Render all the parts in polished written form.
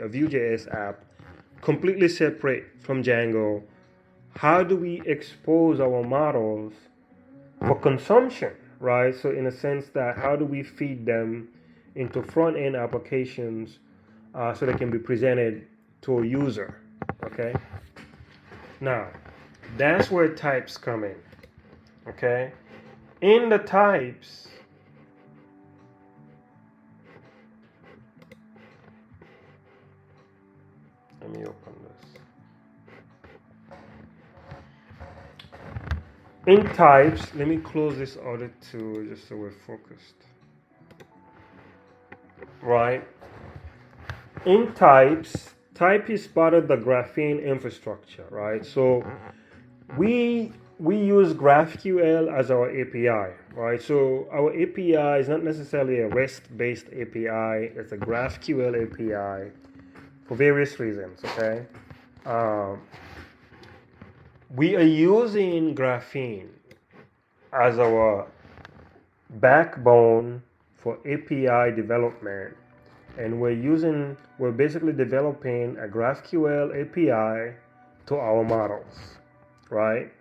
a Vue.js app, completely separate from Django. How do we expose our models for consumption, right? So in a sense that how do we feed them into front-end applications so they can be presented to a user, okay? Now, that's where types come in, okay? In the types, let me open this. In types, let me close this audit too, just so we're focused. Right? In types, type is part of the Graphene infrastructure, right? So we use GraphQL as our API, right? So our API is not necessarily a REST-based API, it's a GraphQL API for various reasons, okay? We are using Graphene as our backbone for API development, and we're basically developing a GraphQL API to our models, right?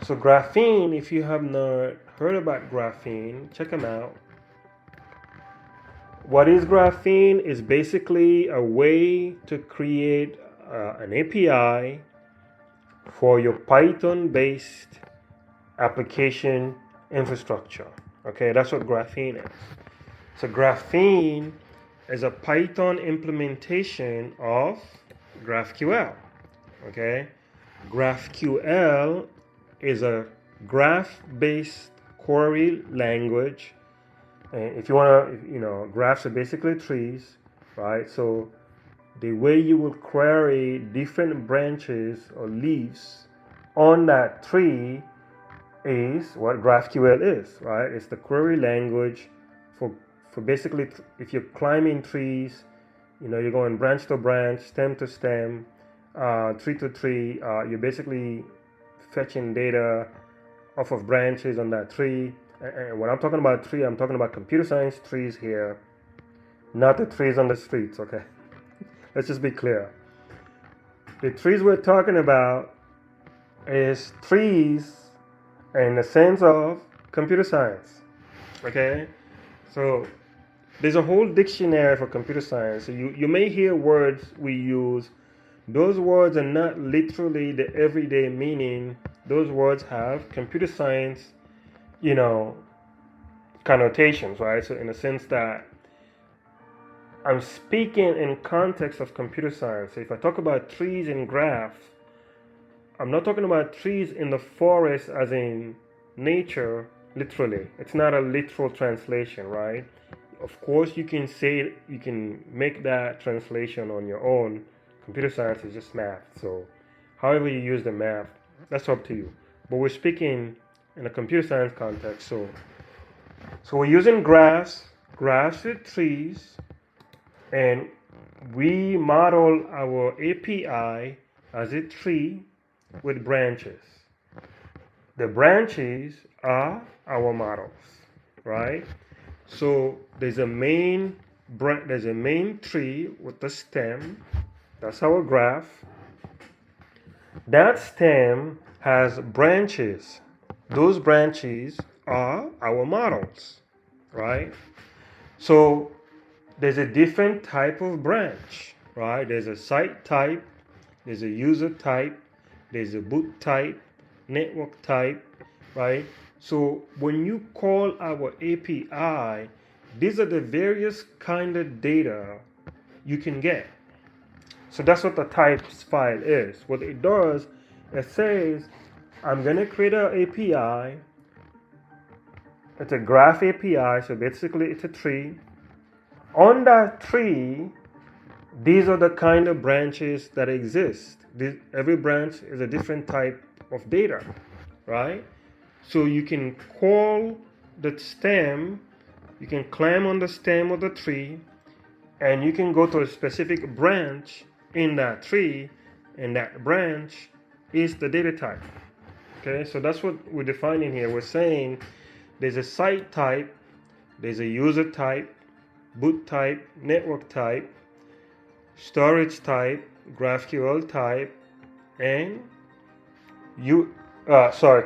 So Graphene, if you have not heard about Graphene, check them out. What is Graphene? Is basically a way to create an API for your Python-based application infrastructure. Okay, that's what Graphene is. So Graphene is a Python implementation of GraphQL. Okay, GraphQL is a graph-based query language. And if you want to, graphs are basically trees, right? So the way you will query different branches or leaves on that tree is what GraphQL is, right? It's the query language for basically if you're climbing trees, you're going branch to branch, stem to stem, tree to tree. You're basically fetching data off of branches on that tree. And when I'm talking about tree, I'm talking about computer science trees here, not the trees on the streets, okay? Let's just be clear. The trees we're talking about is trees in the sense of computer science, okay? So there's a whole dictionary for computer science. So you may hear words we use. Those words are not literally the everyday meaning. Those words have computer science, connotations, right? So in a sense that I'm speaking in context of computer science. So if I talk about trees and graphs, I'm not talking about trees in the forest as in nature, literally. It's not a literal translation, right? Of course, you can make that translation on your own. Computer science is just math. So however you use the math, that's up to you. But we're speaking in a computer science context. So we're using graphs with trees, and we model our API as a tree with branches. The branches are our models, right? So there's a main tree with the stem. That's our graph. That stem has branches. Those branches are our models, right? So there's a different type of branch, right? There's a site type, there's a user type, there's a boot type, network type, right? So when you call our API, these are the various kind of data you can get. So that's what the types file is. What it does, it says, I'm going to create an API. It's a graph API, so basically it's a tree. On that tree, these are the kind of branches that exist. Every branch is a different type of data, right? So you can call the stem, you can climb on the stem of the tree, and you can go to a specific branch in that tree, and that branch is the data type. Okay, so that's what we're defining here. We're saying there's a site type, there's a user type, boot type, network type. storage type, GraphQL type, and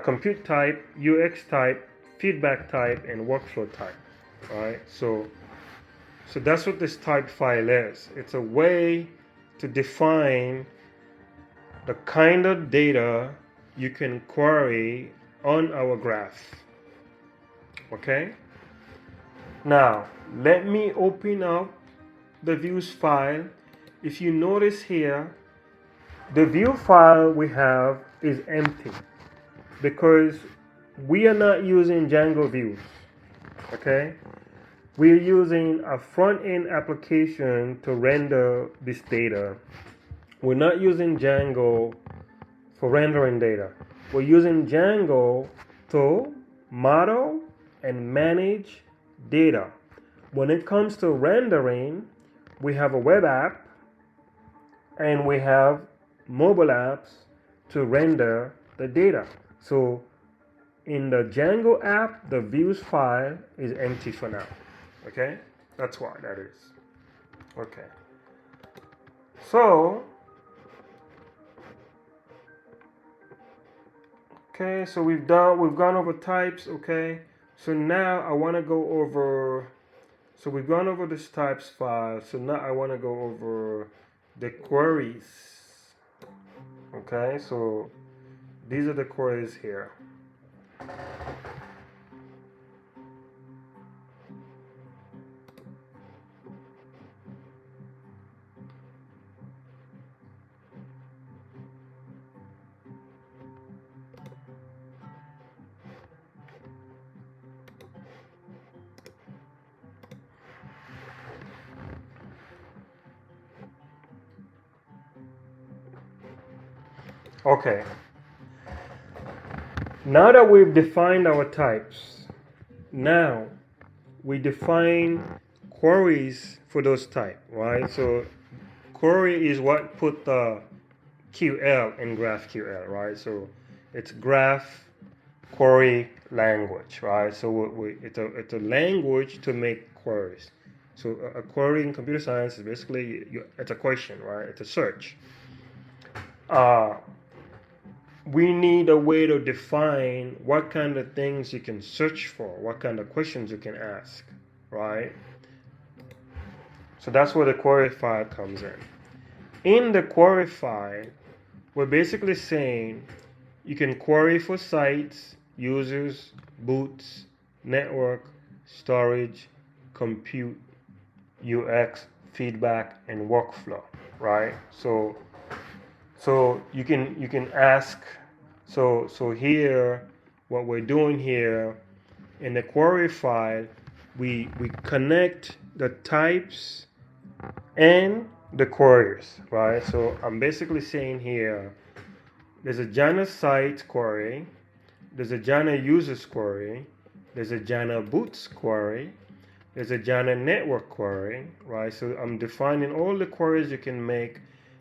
compute type, UX type, feedback type, and workflow type. Right? So that's what this type file is. It's a way to define the kind of data you can query on our graph. Okay? Now, let me open up the views file. If you notice here, the view file we have is empty because we are not using Django views. Okay? We're using a front-end application to render this data. We're not using Django for rendering data. We're using Django to model and manage data. When it comes to rendering, we have a web app and we have mobile apps to render the data. So in the Django app, the views file is empty for now. Okay? That's why that is. Okay. So we've gone over types. Okay, so now I want to go over, so we've gone over this types file, so now I want to go over the queries. Okay, so these are the queries here. Okay, now that we've defined our types, now we define queries for those types, right? So query is what put the QL in GraphQL, right? So it's graph query language, right? So it's a language to make queries. So a query in computer science is basically it's a question, right? It's a search. We need a way to define what kind of things you can search for, what kind of questions you can ask, right? So that's where the query file comes in. In the query file, we're basically saying you can query for sites, users, boots, network, storage, compute, UX, feedback, and workflow, right? So you can ask. So here, what we're doing here in the query file, we connect the types and the queries, right? So I'm basically saying here, there's a Jannah site query, there's a Jannah users query, there's a Jannah boots query, there's a Jannah network query, right? So I'm defining all the queries you can make.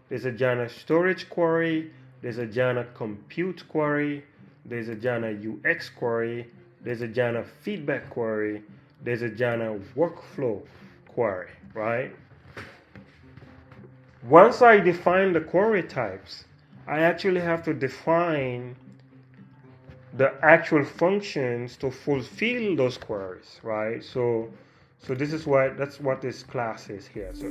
There's a Jannah storage query, there's a Jannah compute query, there's a Jannah UX query, there's a Jannah feedback query, there's a Jannah workflow query, right? Once I define the query types, I actually have to define the actual functions to fulfill those queries, right? So that's what this class is here. So